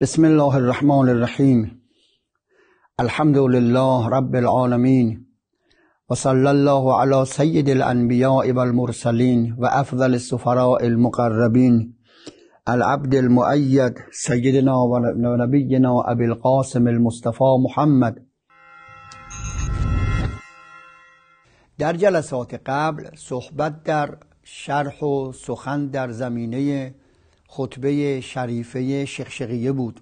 بسم الله الرحمن الرحیم. الحمد لله رب العالمین و صلی الله علی سید الانبیاء والمرسلین و افضل السفراء المقربین العبد المؤید سیدنا و نبینا ابی القاسم المصطفى محمد. در جلسات قبل صحبت در شرح و سخن در زمینه خطبه شریفه شقشقیه بود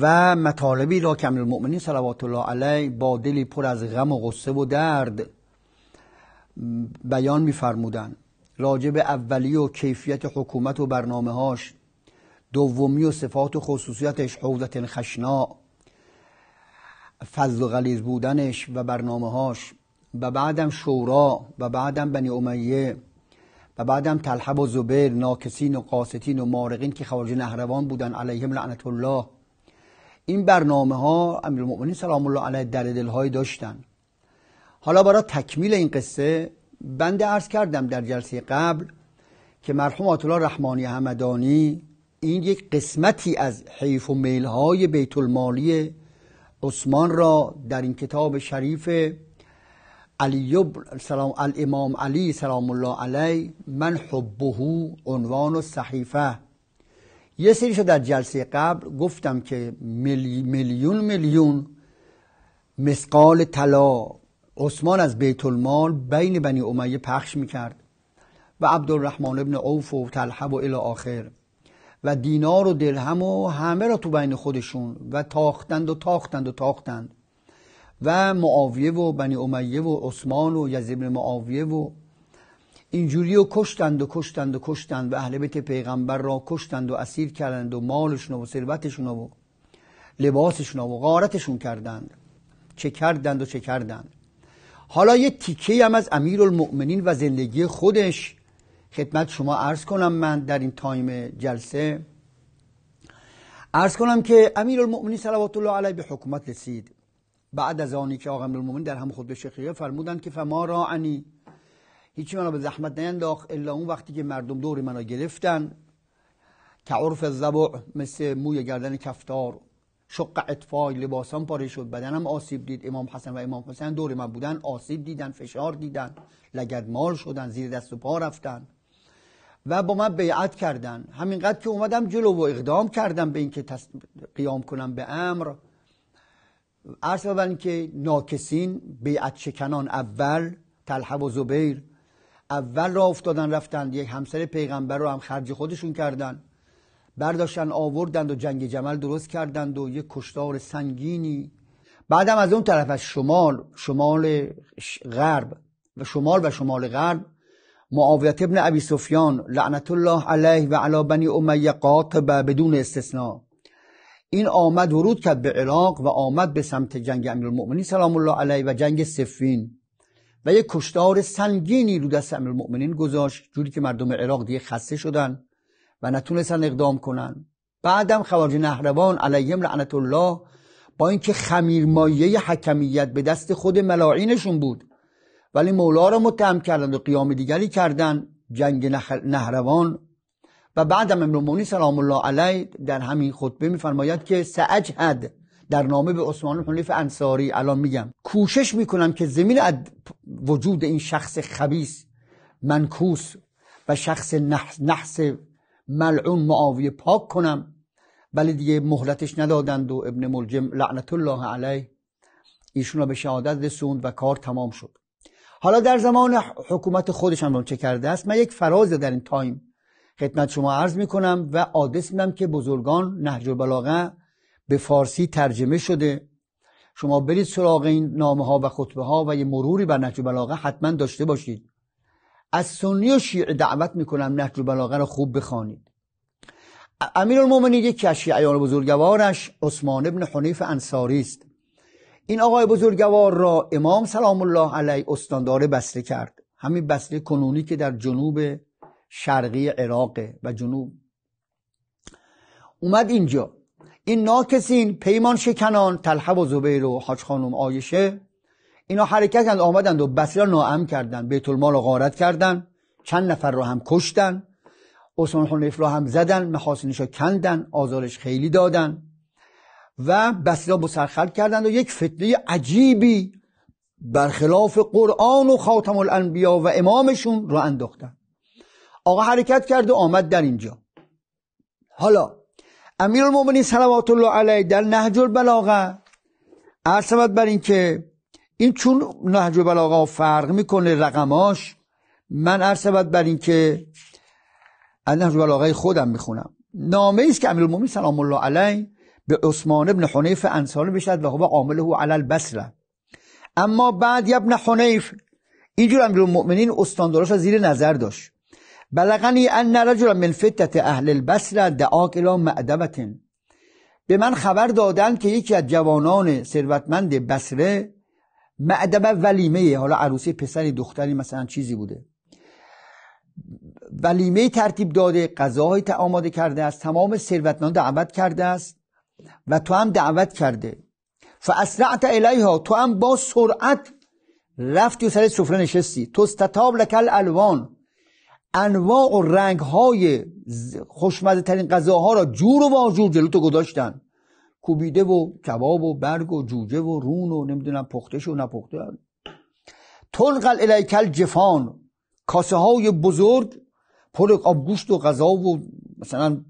و مطالبی را که امیرالمؤمنین صلوات الله علیه با دلی پر از غم و غصه و درد بیان می‌فرمودند. راجع به اولی و کیفیت حکومت و برنامه‌هاش، دومی و صفات و خصوصیتش، حوزة خشناء، فظ و غلیظ بودنش و برنامه‌هاش، و بعدم شورا و بعدم بنی امیه و بعدم طلحه و زبیر، ناکسین و قاسطین و مارقین که خوارج نهروان بودن علیهم لعنت الله. این برنامه ها امیرالمؤمنین سلام الله علیه در دل‌های داشتن. حالا برای تکمیل این قصه بنده عرض کردم در جلسه قبل که مرحوم آیت الله رحمانی همدانی این یک قسمتی از حیف و میل‌های بیت المالی عثمان را در این کتاب شریف الامام علی سلام الله علیه من حبه عنوان و صحیفه، یه سریشو در جلسه قبل گفتم که میلیون مثقال طلا عثمان از بیت المال بین بنی امیه پخش میکرد و عبدالرحمن ابن عوف و طلحه و الی آخر و دینار و درهم و همه را تو بین خودشون و تاختند و معاویه و بنی امیه و عثمان و یزید بن معاویه و اینجوری و کشتند و اهل بیت پیغمبر را کشتند و اسیر کردند و مالشون و ثروتشون و لباسشون و غارتشون کردند. چه کردند. حالا یه تیکه هم از امیرالمؤمنین و زندگی خودش خدمت شما عرض کنم. من در این تایم جلسه عرض کنم که امیرالمؤمنین صلوات الله علیه به حکومت رسید بعد از آنی که آقا امیرالمؤمنین در هم خطبه شقیقه فرمودند که فما راعنی، هیچی منو به زحمت نینداخت الا اون وقتی که مردم دور منو گرفتن که عرف الضبع، مثل موی گردن کفتار، شق اطفای، لباسام پاره شد، بدنم آسیب دید. امام حسن و امام حسین دور من بودن، آسیب دیدن، فشار دیدن، لگدمال شدن، زیر دست و پا رفتن و با من بیعت کردن. همینقدر که اومدم جلو و اقدام کردم به این که قیام کنم به امر، عرض ببرین که ناکسین بیعت شکنان اول طلحه و زبیر اول را افتادن رفتند، یک همسر پیغمبر رو هم خرج خودشون کردن، برداشتن آوردند و جنگ جمل درست کردند و یک کشتار سنگینی. بعدم از اون طرف از شمال غرب معاویه ابن ابی سفیان لعنت الله علیه و علی بنی امیه قاطبه بدون استثناء، این آمد ورود کرد به عراق و آمد به سمت جنگ امیرالمؤمنین سلام الله علیه و جنگ صفین و یک کشتار سنگینی رو دست امیرالمؤمنین گذاشت، جوری که مردم عراق دیگه خسته شدن و نتونستن اقدام کنن. بعدم خوارج نهروان علیهم لعنت الله با اینکه خمیرمایه حکمیت به دست خود ملاعینشون بود ولی مولا را متهم کردند و قیام دیگری کردند، جنگ نهروان. و بعدم امیرالمؤمنین سلام الله علیه در همین خطبه میفرماید که سأجهد، در نامه به عثمان حنیف انصاری الان میگم، کوشش میکنم که زمین وجود این شخص خبیث منکوس و شخص نحس ملعون معاویه پاک کنم، ولی دیگه مهلتش ندادند و ابن ملجم لعنت الله علیه ایشون را به شهادت رسوند و کار تمام شد. حالا در زمان حکومت خودش هم چه کرده است، من یک فراز در این تایم خدمت شما عرض میکنم و آدرس میدم که بزرگان نهج البلاغه به فارسی ترجمه شده، شما برید سراغ این نامه ها و خطبه ها و یه مروری بر نهج البلاغه حتما داشته باشید. از سنی و شیعه دعوت میکنم نهج البلاغه رو خوب بخوانید. امیرالمؤمنین یکی از شیعیان بزرگوارش عثمان ابن حنیف انصاری است. این آقای بزرگوار را امام سلام الله علیه استاندار بصره کرد، همین بصره کنونی که در جنوب شرقی عراق و جنوب. اومد اینجا این ناکسین پیمان شکنان طلحه و زبیر و حاج خانم عایشه اینا حرکت کردند، آمدند و بصره را ناامن کردند، بیت المال را غارت کردند، چند نفر را هم کشتند. عثمان حنیف را هم زدن، محاسنش را کندن، آزارش خیلی دادن و بصره را سرخط کردند و یک فتنه عجیبی برخلاف قرآن و خاتم الانبیا و امامشون را انداختن. آقا حرکت کرد و آمد در اینجا. حالا امیرالمومنین صلوات الله علیه در نهج البلاغه عرض شود بر این که این چون نهج البلاغه فرق میکنه رقماش، من عرض شود بر این که از نهج البلاغه خودم میخونم. نامه است که امیرالمومنین سلام الله علیه به عثمان بن حنیف انصاری بشد و هو عامله علی البصره. اما بعد ابن حنیف اینجور امیرالمومنین استانداراش را زیر نظر داشت. بلغنی ان رجلا من فتنة اهل البصره دعاک الی معدبة. به من خبر دادن که یکی از جوانان ثروتمند بصره معدبه ولیمه، حالا عروسی پسری دختری مثلا چیزی بوده، ولیمه ترتیب داده، غذاهای آماده کرده است، تمام ثروتمندان دعوت کرده است و تو هم دعوت کرده. فاسرعت الیها، تو هم با سرعت رفتی و سر سفره نشستی. تستطاب لک الالوان، انواع و رنگ های خوشمزه ترین غذاها را جور و واجور جلو تو گذاشتن، کوبیده و کباب و برگ و جوجه و رون و نمیدونم پخته شو نپخته. تنقل الیک الجفان، کاسه های بزرگ پر آبگوشت و غذا و مثلا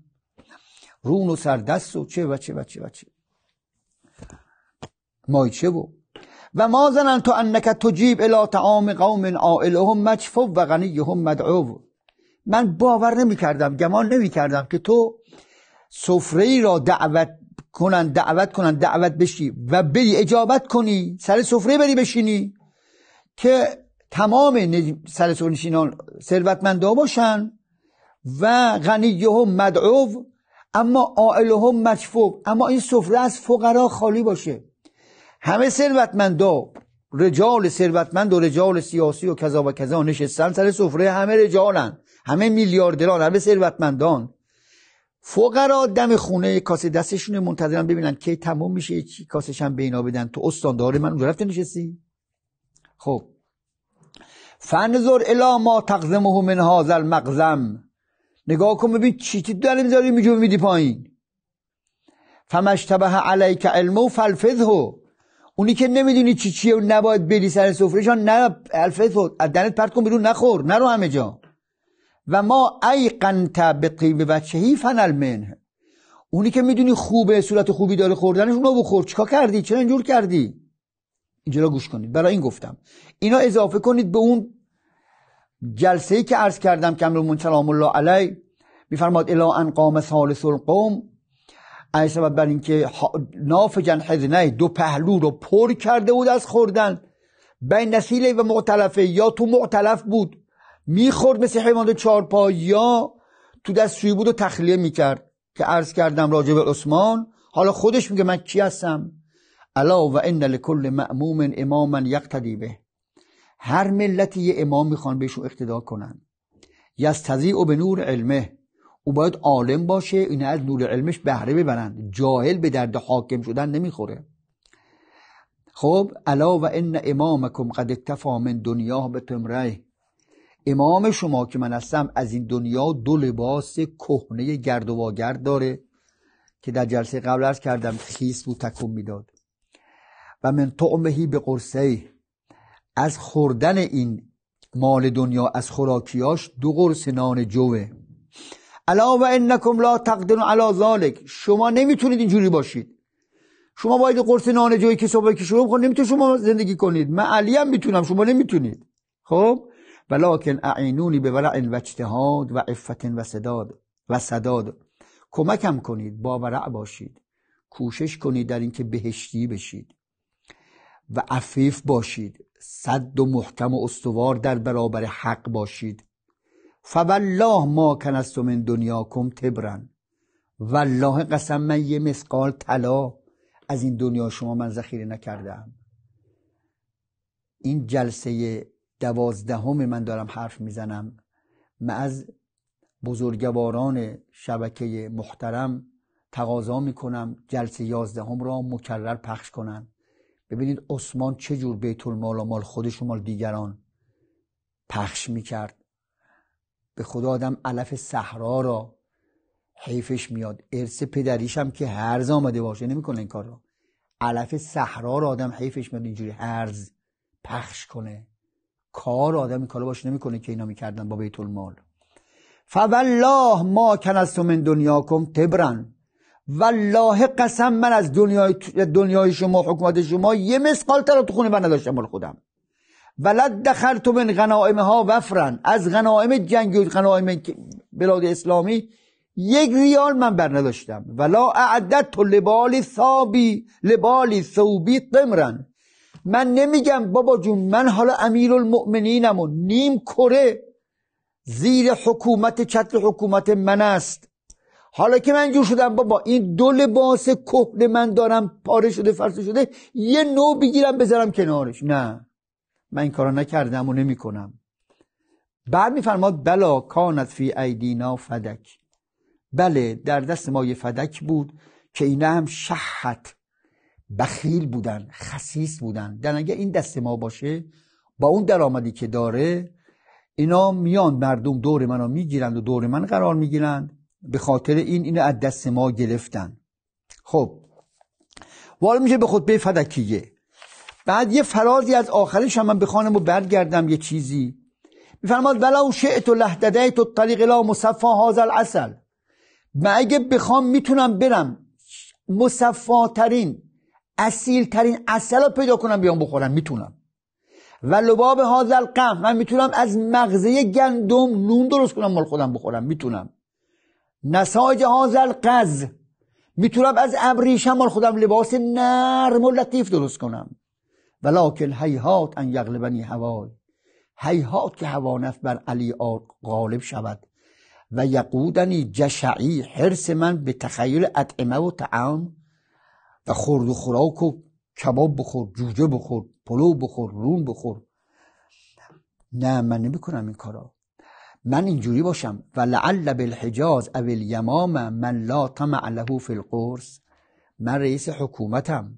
رون و سردست و چه و چه و چه و چه مایچه و ما ظننت انک تجیب الی طعام قوم عائلهم مجفو و غنیهم مدعو. من باور نمی کردم، گمان نمی کردم که تو سفره را دعوت بشی و بری اجابت کنی، سر سفره بری بشینی که تمام سر سفره نشینان ثروتمندا باشن و غنیهم مدعو اما عائلهم مجفو، اما این سفره از فقرا خالی باشه. همه ثروتمندا، رجال ثروتمند و رجال سیاسی و کذا و کذا نشستن سر سفره، همه رجالن، همه میلیاردران، همه ثروتمندان. فقرا دم خونه کاسه دستشون منتظرن ببینن کی تموم میشه چی کاسش هم به اینا بدن. تو استاندار من اونجا رفته نشستی. خب فنظر الی ما تقزمه من هذا المقزم، نگاه کن ببین چی داری میذاری میجو میدی پایین. فمشتبه علیک علمه فالفظه، اونی که نمیدونی چیه و نباید بری سر سفرهشان، نه الفظه، از دهنت پرت کن بیرون، نخور، نرو همه جا. و ما ایقنت بطیب وجهه فنل منه، اونی که میدونی خوبه، صورت خوبی داره خوردنش، اونو بخور. چیکار کردی؟ چرا اینجور کردی؟ اینجا را گوش کنید، برای این گفتم. اینا اضافه کنید به اون جلسه‌ای که عرض کردم که امیرالمومنین سلام الله علیه میفرماد الی ان قام ثالث القوم، عیسی بر این که نافجن حزنه، دو پهلو رو پر کرده بود از خوردن، بین نسیله و معتلفه، یا تو معتلف بود میخورد مثل حیوانات چارپا، یا تو دستشویی بود و تخلیه میکرد که عرض کردم راجع به عثمان. حالا خودش میگه من کی هستم؟ الا و ان لکل مأموم اماما یقتدی به، هر ملتی یه امام میخوان بهشون اقتدا کنن. یستضیء به نور علمه، او باید عالم باشه، این از نور علمش بهره ببرند، جاهل به درد حاکم شدن نمیخوره. خب الا و ان امامکم قد اکتفی من دنیاه به تمره، امام شما که من هستم از این دنیا دو لباس کهنه گرد و واگرد داره که در جلسه قبل عرض کردم خیس بود تکون میداد. و من طعمهی به قرصه، از خوردن این مال دنیا از خوراکیاش دو قرص نان جوه. الا و انکم لا تقدرون علی ذلک، شما نمیتونید اینجوری باشید. شما باید قرص نان جوی که صبح که شروع کنید، نمیتونید شما زندگی کنید. من علی هم میتونم، شما نمیتونید. خب ولکن اعینونی به ورع و اجتهاد و عفت و سداد، کمکم کنید، با ورع باشید، کوشش کنید در اینکه بهشتی بشید و عفیف باشید، صد و محکم و استوار در برابر حق باشید. فوالله ما کنست من دنیاکم تبرن، والله قسم من یه مثقال طلا از این دنیا شما من ذخیره نکردم. این جلسه 12 من دارم حرف میزنم. من از بزرگواران شبکه محترم تقاضا میکنم جلسه 11 را مکرر پخش کنن. ببینید عثمان چه جور بیت المال و مال خودش و مال دیگران پخش میکرد. به خدا آدم علف صحرا را حیفش میاد. ارث پدریش هم که هرز آمده باشه نمیکنه این کار را. علف صحرا را آدم حیفش میاد اینجوری هرز پخش کنه. کار آدم این کارا باشه نمیکنه که اینا میکردن با بیت المال. فوالله ما کنست من دنیاکم تبرن، والله قسم من از دنیای شما حکومت شما یه مسقال تر تو خونه من نداشتم مال خودم. ولد دخلت من غنائمها وفرن، از غنائم جنگی و غنائم بلاد اسلامی 1 ریال من بر نداشتم. ولا اعددت لبالی ثوبی طمرن، من نمیگم بابا جون من حالا امیرالمؤمنینم و نیم کره زیر حکومت چتر حکومت من است، حالا که من جور شدم بابا این 2 لباس کهنه من دارم پاره شده فرسوده شده یه نوع بگیرم بذارم کنارش. نه من این کارا نکردم و نمی کنم. بعد میفرماد بلا کانت فی ایدینا فدک، بله در دست ما یه فدک بود که اینا هم شحت بخیل بودن، خسیس بودن. در اگه این دست ما باشه با اون درآمدی که داره اینا میان مردم دور منو میگیرند و دور من قرار میگیرند، به خاطر اینو از دست ما گرفتن. خب وارد میشه به خطبه فدکیه. بعد یه فرازی از آخرش هم من بخوانم و برگردم یه چیزی. میفرماد ولو شئت لهدیت الطریق الى مصفى هذا العسل، من اگه بخوام میتونم برم مصفاترین اصیلترین عسل رو پیدا کنم بیام بخورم، میتونم. و لباب هذا القمح، من میتونم از مغزه گندم نون درست کنم مال خودم بخورم، میتونم. نساج هذا القز، میتونم از ابریشم مال خودم لباس نرم و لطیف درست کنم. ولکن هیهات ان یغلبنی هوای، هیهات که هوا نفس بر علی غالب شود. و یقودنی جشعی، حرص من به تخیل اطعمه و طعام و خورد و خوراک و کباب بخور، جوجه بخور، پلو بخور، رون بخور. نه من نمی کنم این کارا. من اینجوری باشم و لعل بالحجاز او الیمامه من لا طمع له فی القرص، من رئیس حکومتم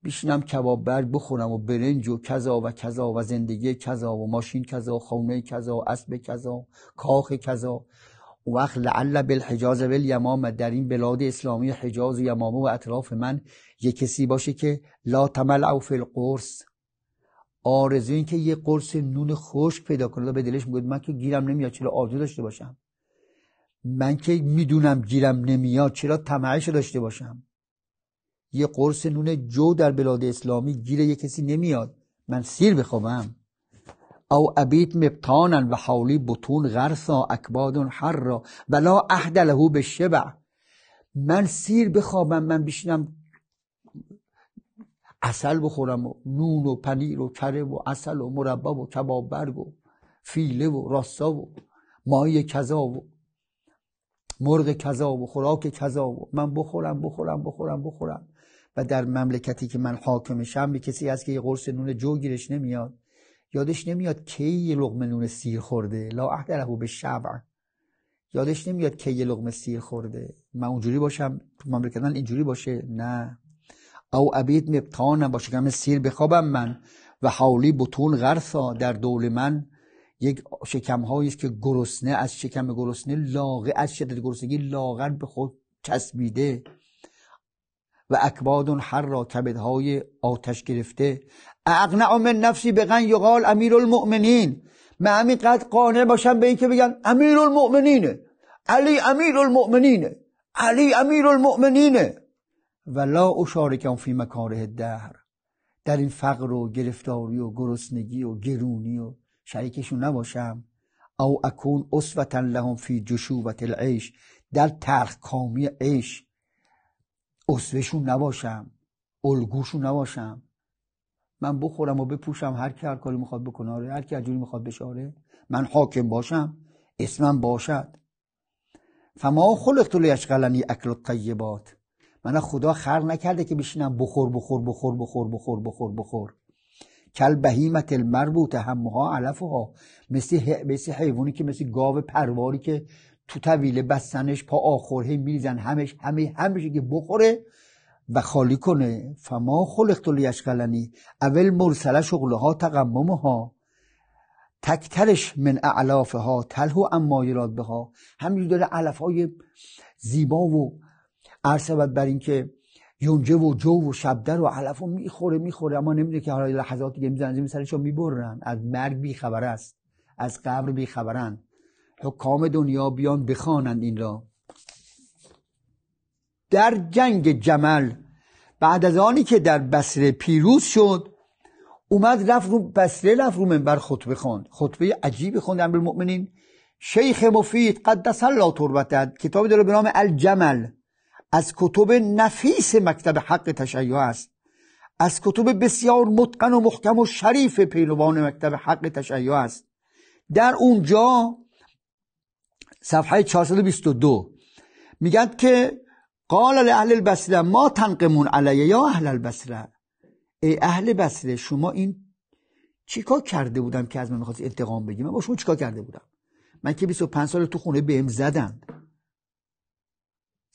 بشینم کباب برگ بخورم و برنج و کذا و کذا و زندگی کذا و ماشین کذا و خونه کذا و اسب کذا کاخ کذا. و وقت لعل بالحجاز و الیمامه، در این بلاد اسلامی حجاز و یمامه و اطراف من یک کسی باشه که لا طمع فی القرص، آرزو این که یه قرص نون خشک پیدا کنه به دلش میگه من که گیرم نمیاد چرا آرزو داشته باشم، من که میدونم گیرم نمیاد چرا طمعش داشته باشم. یه قرص نون جو در بلاد اسلامی گیر یه کسی نمیاد، من سیر بخوابم. او ابیت مبتانا و حولی بطون غرسا اکباد حرا ولا عهد له بالشبع، من سیر بخوابم، من بشینم عسل بخورم و نون و پنیر و کره و عسل و مربا و کباب برگ و فیله و راستا و ماهی کذا و مرغ کذا و خوراک کذا و من بخورم. و در مملکتی که من حاکمشم به کسی هست که یه قرص نون جو گیرش نمیاد، یادش نمیاد کی یه لقمه نون سیر خورده، لا عهد له بالشبع، یادش نمیاد کی یه لقمه سیر خورده. من اونجوری باشم تو مملکت من اینجوری باشه؟ نه. او ابیت مبتانم، با شکم سیر بخوابم من، و حولی بطون غرسا، در دول من یک شکم هایی است که گرسنه، از شکم گرسنه لاغر، از شدت گرسنگی لاغر به خود چسبیده، و اکباد حرا، کبدهای آتش گرفته. اقنع من نفسی بغن یقال امیرالمؤمنین، من همینقدر قانع باشم به این که بگن امیرالمؤمنینه، علی امیرالمؤمنینه، علی امیرالمؤمنینه، ولا اشارکم فی مکاره الدهر، در این فقر و گرفتاری و گرسنگی و گرونی و شریکشون نباشم. او اکون اسوة لهم فی جشوبة العیش، در تلخ کامی عیش اسوهشون نباشم، الگوشون نباشم. من بخورم و بپوشم، هر کی هر کاری میخواد بکنه، هر کی هر جوری میخواد بشاره، من حاکم باشم، اسمم باشد. فما خلقت لیشغلنی اکل الطیبات، من خدا خلق نکرده که بشینم بخور. کل بهیمت المربوطه همها علفها، مثل حیوانی که مثل گاو پرواری که تو طویله بستنش پا آخره میریزن همش که بخوره و خالی کنه. فما خلقت لیشغلنی اول مرسله شغلها تقممها، تکترش من اعلافها تلهو اما یراد بها. همینجور داره علفهای زیبا و عرصبت بر این که یونجه و جو و شبدر و علف رو میخوره اما نمیده که حالا لحظات دیگه میزنن زمین سرش رو میبرن. از مرگ بیخبر است، از قبر بیخبرن. حکام دنیا بیان بخوانند این را. در جنگ جمل بعد از آنی که در بصره پیروز شد اومد رفت رو بصره، رفت رو منبر خطبه خواند. خطبه عجیبی خواند امیرالمؤمنین. شیخ مفید قدس الله تربته کتابی داره به نام الجمل، از کتب نفیس مکتب حق تشیع است، از کتب بسیار متقن و محکم و شریف پیروان مکتب حق تشیع است. در اونجا صفحه 422 میگن که قال لأهل البصره ما تنقمون علیه یا اهل البصره. ای اهل بصره شما این چیکار کرده بودم که از من میخواست انتقام بگی؟ من با شما چیکار کرده بودم؟ من که 25 سال تو خونه بهم زدن،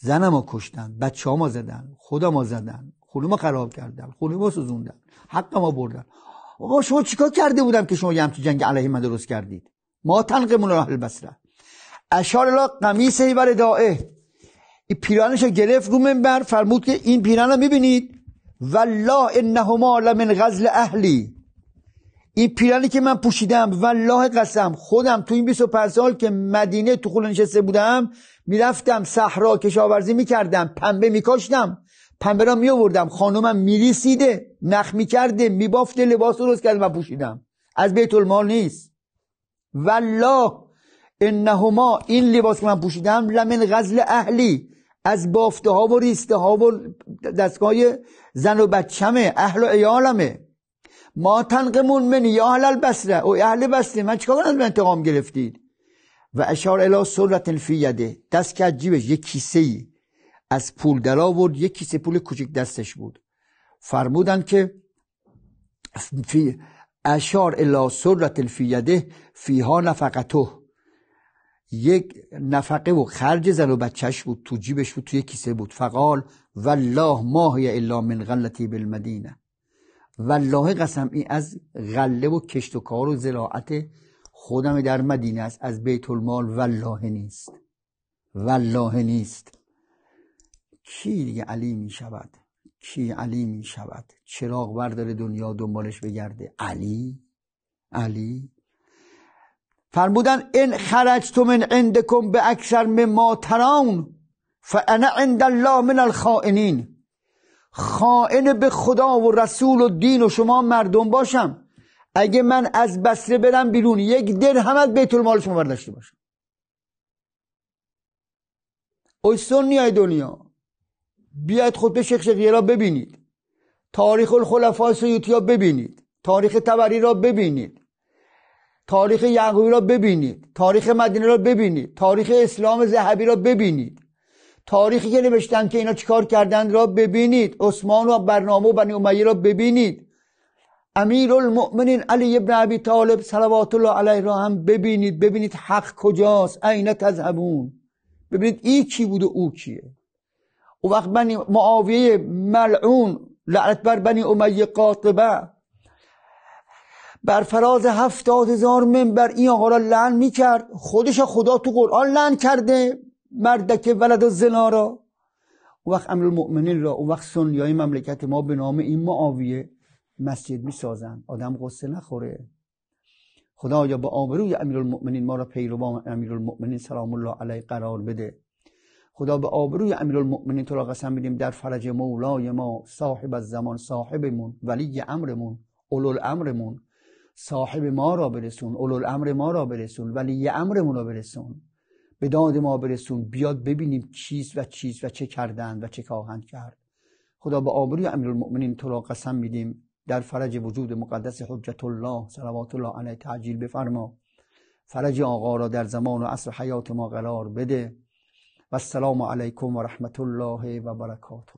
زنمو کشتن، بچه‌هامو زدن، خودمو زدن، خونه‌مو خراب کردن، خونه‌مو سوزوندن، حقمو بردن. آقا شما چیکار کرده بودم که شما یه همچین جنگ علیه من درست کردید؟ ما تنقمون اهل البصره. اشار الی قمیصه و ردائه، این پیرانشو گرفت رو منبر فرمود که این پیرانو میبینید؟ والله انهما لمن غزل اهلی. این پیرانی که من پوشیدم والله قسم خودم تو این 25 سال که مدینه تو خونه نشسته بودم میرفتم صحرا کشاورزی میکردم، پنبه میکاشتم، پنبه را میآوردم، خانومم میریسیده، نخ میکرده، میبافته، لباس درست کرده من پوشیدم، از بیت المال نیست. والله انهما این لباس که من پوشیدم لمن غزل اهلی، از بافته ها و ریسته ها و دستگاه زن و بچمه، اهل و عیالمه. ما تنقمون من یا اهل البصره، او اهل بصره من چیکار کنم انتقام گرفتید؟ و اشار الی سرة فی یده، دست که جیبش یک کیسه ای از پول در آورد، یک کیسه پول کوچک دستش بود. فرمودن که اشار الی سرة فی یده فیها نفقته، یک نفقه و خرج زن و بچهش بود، تو جیبش بود، توی کیسه بود. فقال والله ما هی الا من غلتی بالمدینه، والله قسم این از غله و کشت و کار و زراعت خودم در مدینه است، از بیت المال والله نیست، والله نیست. کی دیگه علی می شود؟ کی علی می شود؟ چراغ برداره دنیا دنبالش بگرده؟ علی. فرمودن ان خرجتم من عندکم به اکثر مما ترون فانا عند الله من الخائنین. خائن به خدا و رسول و دین و شما مردم باشم اگه من از بصره برم بیرون یک درهم از بیت المال شما برداشته باشم. اوی سنیای دنیا بیاید خطبه شیخ شقیقی را ببینید، تاریخ الخلفاء سیوطی را ببینید، تاریخ طبری را ببینید، تاریخ یعقوبی را ببینید، تاریخ مدینه را ببینید، تاریخ اسلام ذهبی را ببینید، تاریخی که نوشتن که اینا چیکار کردن را ببینید، عثمان و برنامه و بنی امیه را ببینید، امیرالمؤمنین علی ابن ابی طالب صلوات الله علیه را هم ببینید. ببینید حق کجاست، این تذهبون، ببینید این کی بود و او کیه. و وقت بنی معاویه ملعون لعنت بر بنی امیه قاطبه بر فراز 70,000 منبر این آقا را لعن میکرد، خودش خدا تو قرآن لعن کرده مردک ولد الزنا را. و وقت امیرالمؤمنین را، و وقت سنیای مملکت ما به نام این معاویه مسجد میسازن، آدم غصه نخوره. خدایا با آبروی امیرالمؤمنین ما را پیروان امیرالمؤمنین سلام الله علیه قرار بده. خدا به آبروی امیرالمؤمنین تو را قسم میدیم در فرج مولای ما صاحب الزمان، صاحبمون، ولی امرمون، اولوالامرمون، صاحب ما را برسون، اولوالامر ما را برسون، ولی امرمون را برسون، به داد ما برسون، بیاد ببینیم چیست و چه کردند و چه خواهند کرد. خدا به آبروی امیرالمؤمنین تو را قسم میدیم در فرج وجود مقدس حجت الله صلوات الله علیه تعجیل بفرما. فرج آقا را در زمان و عصر حیات ما قرار بده. و السلام علیکم و رحمت الله و برکاته.